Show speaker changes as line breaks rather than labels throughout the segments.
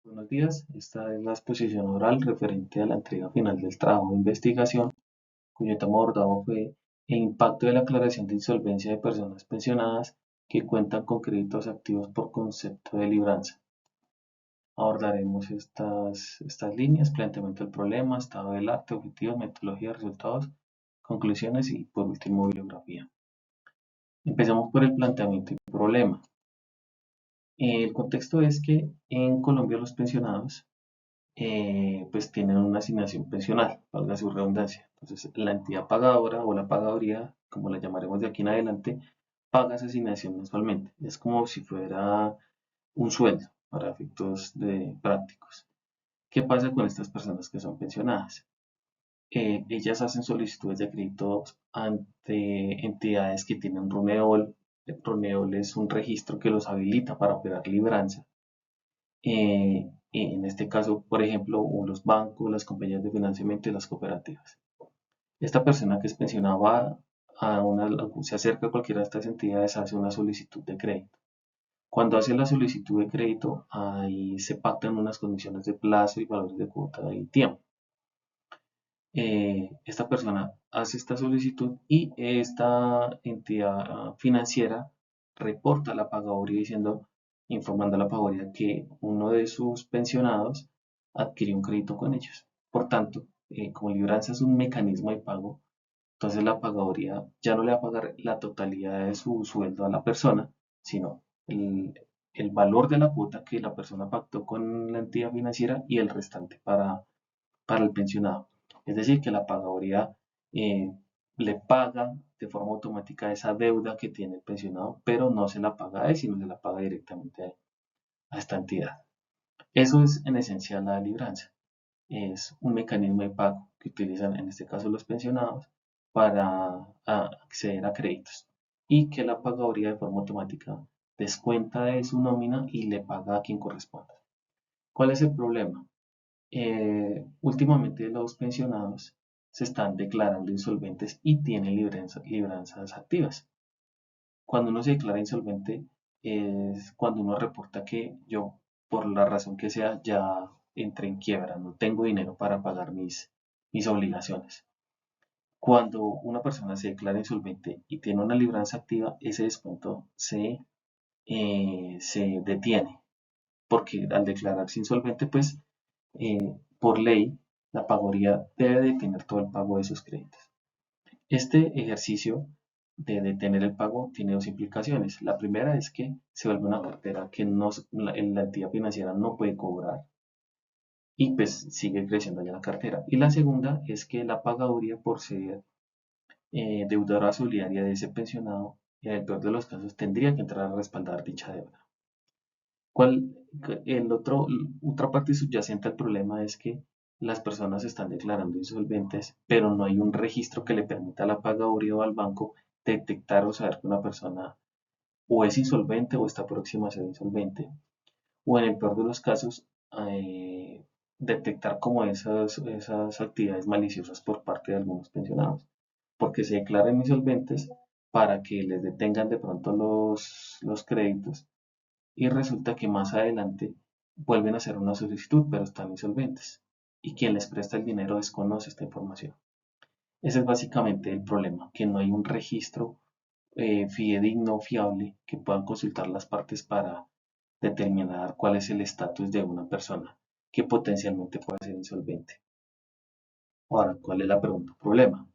Buenos días, esta es la exposición oral referente a la entrega final del trabajo de investigación, cuyo tema abordado fue el impacto de la aclaración de insolvencia de personas pensionadas que cuentan con créditos activos por concepto de libranza. Abordaremos estas líneas: planteamiento del problema, estado del arte, objetivos, metodología, resultados, conclusiones y por último bibliografía. Empezamos por el planteamiento del problema. El contexto es que en Colombia los pensionados pues tienen una asignación pensional, valga su redundancia. Entonces, la entidad pagadora o la pagaduría, como la llamaremos de aquí en adelante, paga esa asignación mensualmente. Es como si fuera un sueldo para efectos prácticos. ¿Qué pasa con estas personas que son pensionadas? Ellas hacen solicitudes de crédito ante entidades que tienen RUNEOL. El RUNEOL es un registro que los habilita para operar libranza. En este caso, por ejemplo, los bancos, las compañías de financiamiento y las cooperativas. Esta persona que es pensionada va se acerca a cualquiera de estas entidades, hace una solicitud de crédito. Cuando hace la solicitud de crédito, ahí se pactan unas condiciones de plazo y valores de cuota y tiempo. Esta persona hace esta solicitud y esta entidad financiera reporta la pagaduría informando a la pagaduría que uno de sus pensionados adquirió un crédito con ellos. Por tanto, como libranza es un mecanismo de pago, entonces la pagaduría ya no le va a pagar la totalidad de su sueldo a la persona, sino el valor de la cuota que la persona pactó con la entidad financiera y el restante para el pensionado. Es decir, que la pagaduría eh, le paga de forma automática esa deuda que tiene el pensionado, pero no se la paga a él, sino se la paga directamente a esta entidad. Eso es en esencia la libranza. Es un mecanismo de pago que utilizan en este caso los pensionados para acceder a créditos y que la pagaduría de forma automática descuenta de su nómina y le paga a quien corresponda. ¿Cuál es el problema? Últimamente los pensionados se están declarando insolventes y tienen libranzas activas. Cuando uno se declara insolvente es cuando uno reporta que yo, por la razón que sea, ya entré en quiebra, no tengo dinero para pagar mis obligaciones. Cuando una persona se declara insolvente y tiene una libranza activa, ese descuento se detiene, porque al declararse insolvente, pues por ley, la pagaduría debe detener todo el pago de sus créditos. Este ejercicio de detener el pago tiene dos implicaciones. La primera es que se vuelve una cartera que la entidad financiera no puede cobrar y pues sigue creciendo ya la cartera. Y la segunda es que la pagaduría, por ser deudora solidaria de ese pensionado, en el peor de los casos tendría que entrar a respaldar dicha deuda. ¿Cuál, otra parte subyacente al problema es que las personas se están declarando insolventes, pero no hay un registro que le permita a la pagaduría o al banco detectar o saber que una persona o es insolvente o está próxima a ser insolvente. O en el peor de los casos, detectar como esas actividades maliciosas por parte de algunos pensionados, porque se declaran insolventes para que les detengan de pronto los créditos y resulta que más adelante vuelven a hacer una solicitud, pero están insolventes. Y quien les presta el dinero desconoce esta información. Ese es básicamente el problema, que no hay un registro fidedigno, fiable, que puedan consultar las partes para determinar cuál es el estatus de una persona que potencialmente puede ser insolvente. Ahora, ¿cuál es la pregunta? Problema.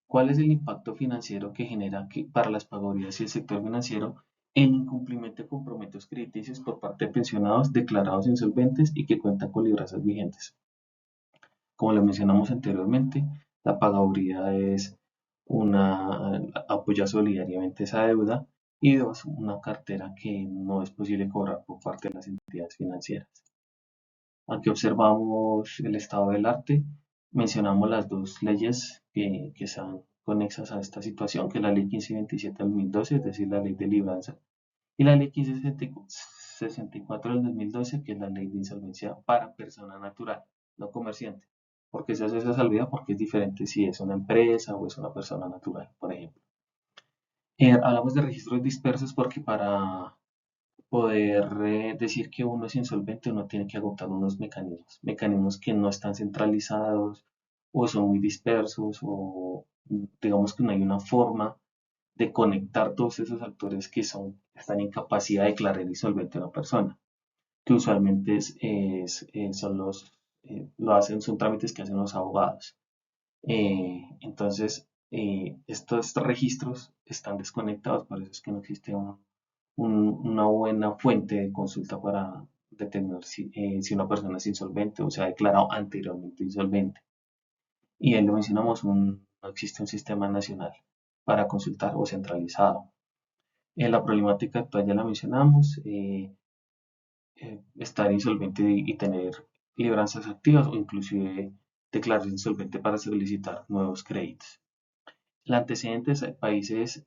¿Cuál es el impacto financiero que genera para las pagadurías y el sector financiero el incumplimiento de compromisos crediticios por parte de pensionados declarados insolventes y que cuentan con libranzas vigentes? Como lo mencionamos anteriormente, la pagaduría es apoya solidariamente esa deuda y dos, una cartera que no es posible cobrar por parte de las entidades financieras. Aquí observamos el estado del arte, mencionamos las dos leyes que están conexas a esta situación, que es la ley 1527 del 2012, es decir, la ley de libranza, y la ley 1564 del 2012, que es la ley de insolvencia para persona natural, no comerciante. ¿Por qué se hace esa salvedad? Porque es diferente si es una empresa o es una persona natural, por ejemplo. Hablamos de registros dispersos porque poder decir que uno es insolvente, uno tiene que agotar unos mecanismos que no están centralizados o son muy dispersos o digamos que no hay una forma de conectar todos esos actores que están en capacidad de declarar insolvente a una persona, que usualmente son trámites que hacen los abogados. Entonces, estos registros están desconectados, por eso es que no existe una buena fuente de consulta para determinar si una persona es insolvente o se ha declarado anteriormente insolvente. Y ahí lo mencionamos, no existe un sistema nacional para consultar o centralizado. La problemática actual ya la mencionamos, estar insolvente y tener libranzas activas o inclusive declararse insolvente para solicitar nuevos créditos. El antecedente de países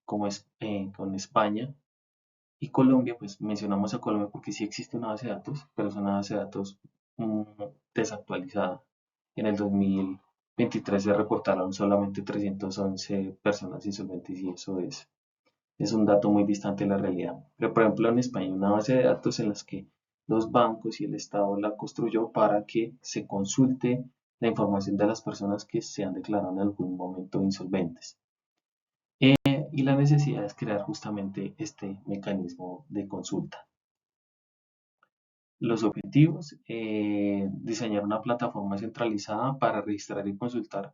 con España y Colombia, pues mencionamos a Colombia porque sí existe una base de datos, pero es una base de datos mm, desactualizada. En el 2023 se reportaron solamente 311 personas insolventes y eso es un dato muy distante de la realidad. Pero por ejemplo en España hay una base de datos en las que los bancos y el Estado la construyó para que se consulte la información de las personas que se han declarado en algún momento insolventes. Y la necesidad es crear justamente este mecanismo de consulta. Los objetivos, diseñar una plataforma centralizada para registrar y consultar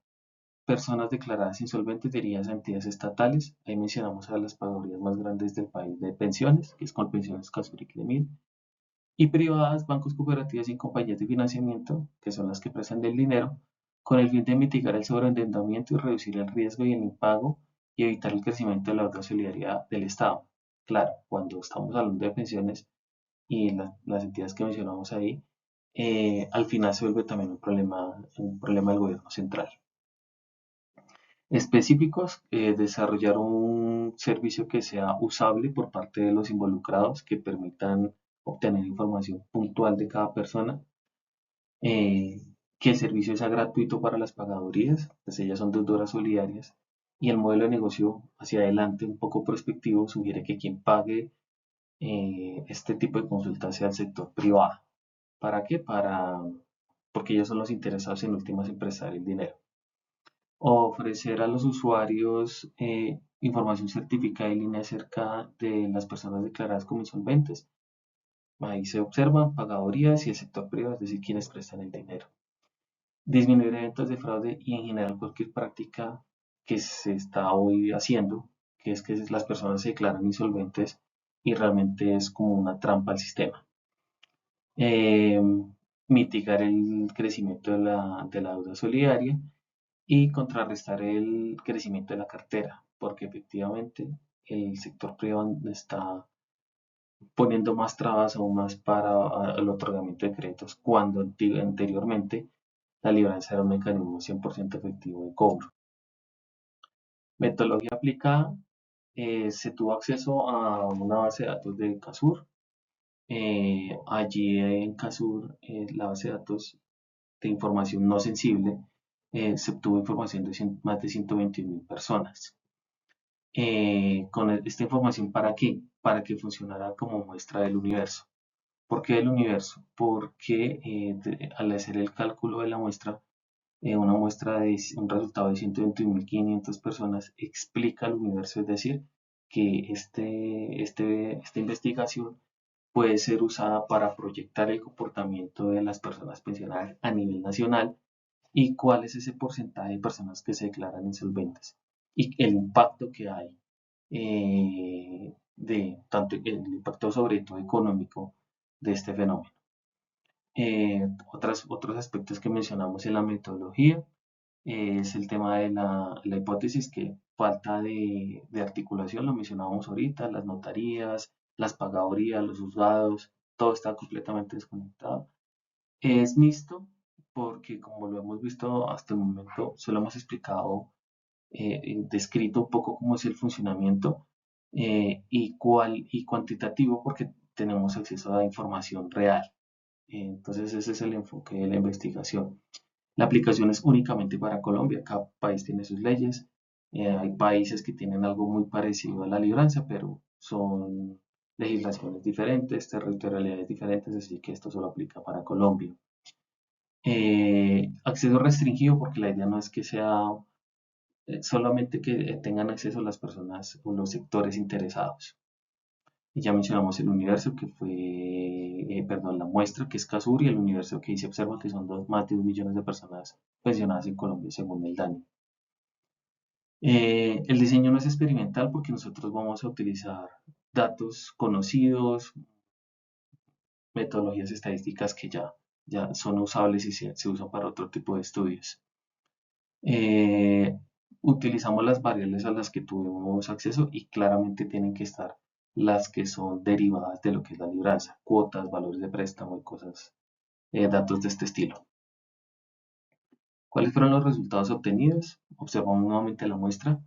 personas declaradas insolventes dirigidas a entidades estatales. Ahí mencionamos a las pagadorías más grandes del país de pensiones, que es Colpensiones, Casur y Clemil, y privadas, bancos, cooperativas y compañías de financiamiento, que son las que prestan el dinero, con el fin de mitigar el sobreendeudamiento y reducir el riesgo y el impago y evitar el crecimiento de la deuda solidaria del Estado. Claro, cuando estamos hablando de pensiones y las entidades que mencionamos ahí, al final se vuelve también un problema del gobierno central. Específicos, desarrollar un servicio que sea usable por parte de los involucrados, que permitan obtener información puntual de cada persona, eh, que el servicio sea gratuito para las pagadorías, pues ellas son deudoras solidarias, y el modelo de negocio hacia adelante, un poco prospectivo, sugiere que quien pague este tipo de consultas sea el sector privado. ¿Para qué? Porque ellos son los interesados en últimas en prestar el dinero. Ofrecer a los usuarios información certificada y línea acerca de las personas declaradas como insolventes. Ahí se observan pagadorías y el sector privado, es decir, quienes prestan el dinero. Disminuir eventos de fraude y en general cualquier práctica que se está hoy haciendo, que es que las personas se declaran insolventes y realmente es como una trampa al sistema. Eh, Mitigar el crecimiento de la deuda solidaria y contrarrestar el crecimiento de la cartera, porque efectivamente el sector privado está poniendo más trabas aún más para el otorgamiento de créditos cuando anteriormente la libranza era un mecanismo 100% efectivo de cobro. Metodología aplicada, se tuvo acceso a una base de datos de Casur. Allí en Casur, la base de datos de información no sensible, se obtuvo información de más de 121.000 personas. Con esta información, ¿para qué? Para que funcionara como muestra del universo. ¿Por qué del universo? Porque al hacer el cálculo de la muestra, una muestra de un resultado de 121.500 personas explica el universo, es decir, que esta investigación puede ser usada para proyectar el comportamiento de las personas pensionadas a nivel nacional y cuál es ese porcentaje de personas que se declaran insolventes y el impacto que hay de tanto el impacto sobre todo económico de este fenómeno. Otros aspectos que mencionamos en la metodología es el tema de la hipótesis que falta de articulación, lo mencionábamos ahorita, las notarías, las pagadorías, los juzgados, todo está completamente desconectado. Es mixto porque como lo hemos visto hasta el momento, solo hemos explicado, descrito un poco cómo es el funcionamiento y cuantitativo porque tenemos acceso a información real. Entonces ese es el enfoque de la investigación. La aplicación es únicamente para Colombia, cada país tiene sus leyes. Hay países que tienen algo muy parecido a la libranza, pero son legislaciones diferentes, territorialidades diferentes, así que esto solo aplica para Colombia. Acceso restringido porque la idea no es que sea solamente que tengan acceso las personas o los sectores interesados. Y ya mencionamos el universo que fue, perdón, la muestra que es Casur y el universo que se observa que son más de 2 millones de personas pensionadas en Colombia según el DANI. El diseño no es experimental porque nosotros vamos a utilizar datos conocidos, metodologías estadísticas que ya son usables y se usan para otro tipo de estudios. Eh, Utilizamos las variables a las que tuvimos acceso y claramente tienen que estar las que son derivadas de lo que es la libranza, cuotas, valores de préstamo y cosas, datos de este estilo. ¿Cuáles fueron los resultados obtenidos? Observamos nuevamente la muestra.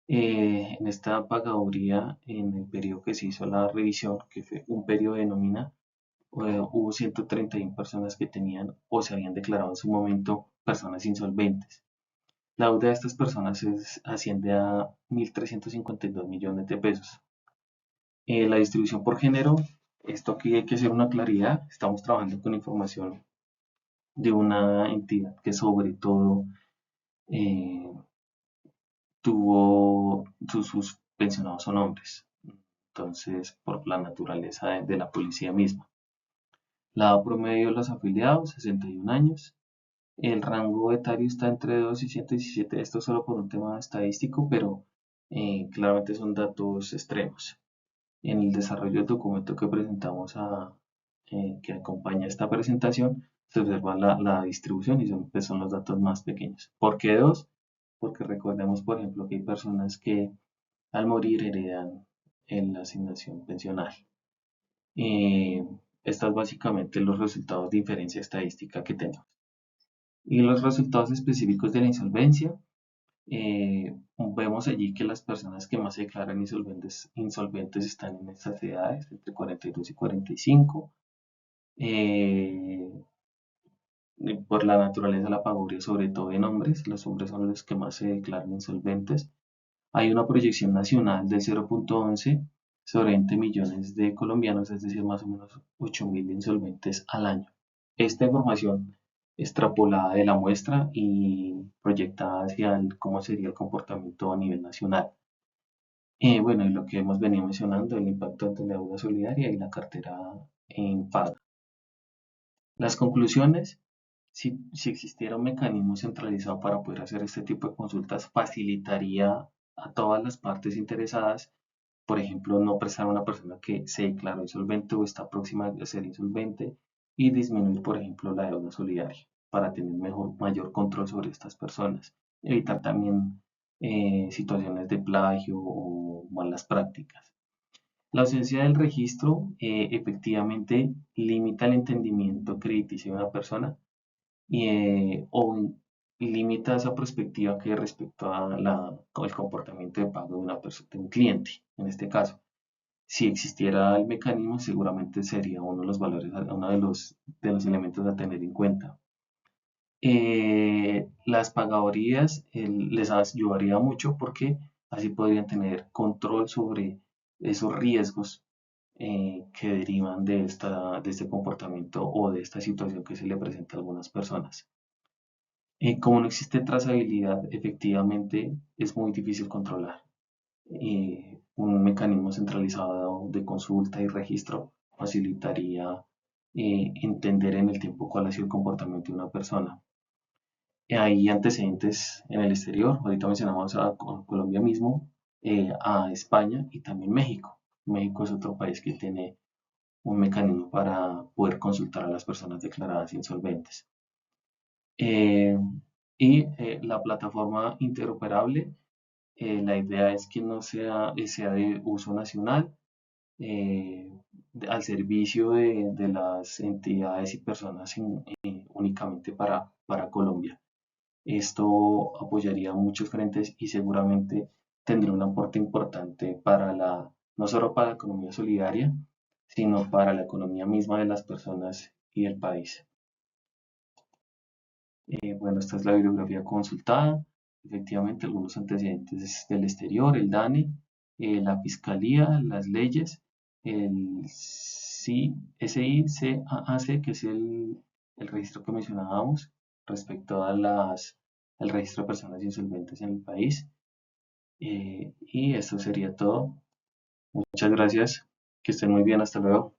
En esta pagaduría, en el periodo que se hizo la revisión, que fue un periodo de nómina, hubo 131 personas que tenían o se habían declarado en su momento personas insolventes. La deuda de estas personas asciende a 1.352 millones de pesos. La distribución por género, esto aquí hay que hacer una claridad. Estamos trabajando con información de una entidad que sobre todo eh, tuvo sus pensionados son hombres. Entonces, por la naturaleza de la policía misma. La edad promedio de los afiliados, 61 años. El rango etario está entre 2 y 117, esto solo por un tema estadístico, pero claramente son datos extremos. En el desarrollo del documento que presentamos que acompaña esta presentación, se observa la distribución y pues son los datos más pequeños. ¿Por qué 2? Porque recordemos, por ejemplo, que hay personas que al morir heredan en la asignación pensional. Eh, Estos básicamente los resultados de inferencia estadística que tenemos. Y los resultados específicos de la insolvencia, vemos allí que las personas que más se declaran insolventes están en estas edades, entre 42 y 45. Por la naturaleza de la pagodia, sobre todo en hombres, los hombres son los que más se declaran insolventes. Hay una proyección nacional del 0.11 sobre 20 millones de colombianos, es decir, más o menos 8.000 insolventes al año. Esta información extrapolada de la muestra y proyectada hacia cómo sería el comportamiento a nivel nacional. Bueno, y lo que hemos venido mencionando, el impacto entre la deuda solidaria y la cartera en paga. Las conclusiones, si existiera un mecanismo centralizado para poder hacer este tipo de consultas, facilitaría a todas las partes interesadas, por ejemplo, no prestar a una persona que se declaró insolvente o está próxima a ser insolvente y disminuir, por ejemplo, la deuda solidaria para tener mayor control sobre estas personas. Evitar también situaciones de plagio o malas prácticas. La ausencia del registro efectivamente limita el entendimiento crediticio de una persona o limita esa perspectiva que respecto al comportamiento de pago de, de un cliente, en este caso. Si existiera el mecanismo, seguramente sería uno de los valores, uno de los elementos a tener en cuenta. Las pagadorías les ayudaría mucho porque así podrían tener control sobre esos riesgos que derivan de este comportamiento o de esta situación que se le presenta a algunas personas. Como no existe trazabilidad, efectivamente es muy difícil controlar. Un mecanismo centralizado de consulta y registro facilitaría entender en el tiempo cuál ha sido el comportamiento de una persona. Hay antecedentes en el exterior, ahorita mencionamos a Colombia mismo, a España y también México. México es otro país que tiene un mecanismo para poder consultar a las personas declaradas insolventes. Eh, la plataforma interoperable, la idea es que no sea de uso nacional, eh, al servicio de las entidades y personas únicamente para Colombia. Esto apoyaría muchos frentes y seguramente tendrá un aporte importante no solo para la economía solidaria, sino para la economía misma de las personas y el país. Bueno, esta es la bibliografía consultada. Efectivamente, algunos antecedentes del exterior, el DANE, la fiscalía, las leyes el SICAAC, que es el registro que mencionábamos respecto al registro de personas insolventes en el país. Y eso sería todo. Muchas gracias. Que estén muy bien. Hasta luego.